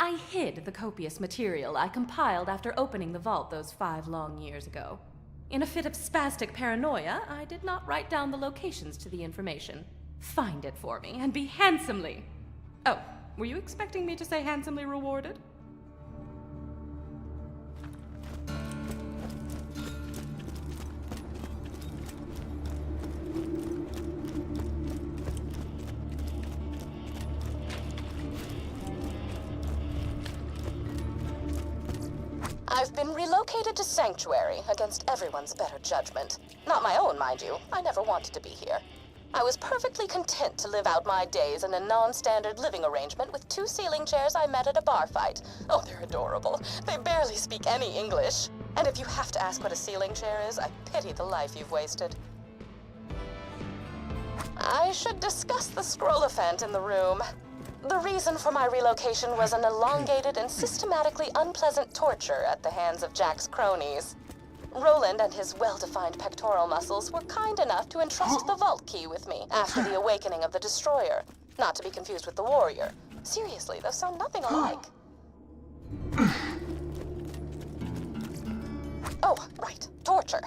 I hid the copious material I compiled after opening the vault those 5 long years ago. In a fit of spastic paranoia, I did not write down the locations to the information. Find it for me and be handsomely... Oh, were you expecting me to say handsomely rewarded? I've been relocated to Sanctuary against everyone's better judgment. Not my own, mind you. I never wanted to be here. I was perfectly content to live out my days in a non-standard living arrangement with 2 ceiling chairs I met at a bar fight. Oh, they're adorable. They barely speak any English. And if you have to ask what a ceiling chair is, I pity the life you've wasted. I should discuss the scroll-elephant in the room. The reason for my relocation was an elongated and systematically unpleasant torture at the hands of Jack's cronies. Roland and his well-defined pectoral muscles were kind enough to entrust the vault key with me after the awakening of the Destroyer, not to be confused with the Warrior. Seriously, those sound nothing alike. Oh, right, torture.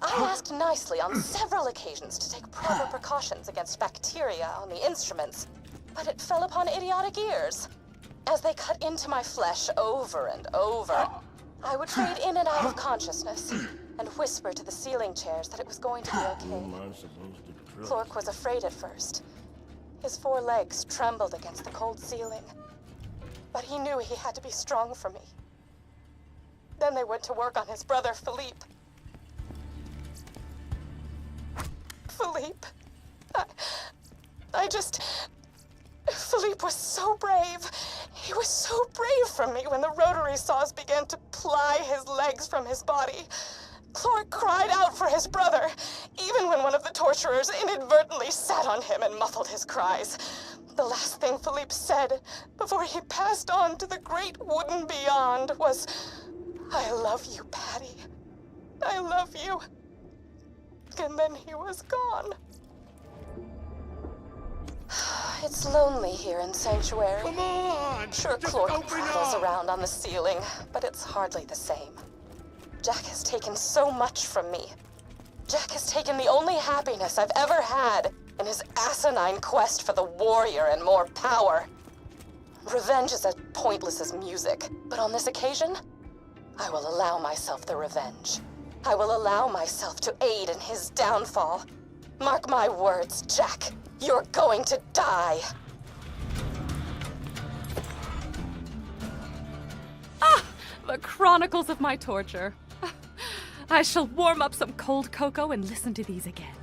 I asked nicely on several occasions to take proper precautions against bacteria on the instruments, but it fell upon idiotic ears. As they cut into my flesh over and over, I would fade in and out of consciousness and whisper to the ceiling chairs that it was going to be okay. Clark was afraid at first. His 4 legs trembled against the cold ceiling, but he knew he had to be strong for me. Then they went to work on his brother, Philippe. Philippe. Philippe was so brave. He was so brave for me when the rotary saws began to ply his legs from his body. Clark cried out for his brother, even when one of the torturers inadvertently sat on him and muffled his cries. The last thing Philippe said before he passed on to the great wooden beyond was, "I love you, Patty. I love you." And then he was gone. It's lonely here in Sanctuary. Come on! Sure, Just Clark open prattles up! around on the ceiling, but it's hardly the same. Jack has taken so much from me. Jack has taken the only happiness I've ever had in his asinine quest for the Warrior and more power. Revenge is as pointless as music, but on this occasion, I will allow myself the revenge. I will allow myself to aid in his downfall. Mark my words, Jack. You're going to die. Ah! The chronicles of my torture. I shall warm up some cold cocoa and listen to these again.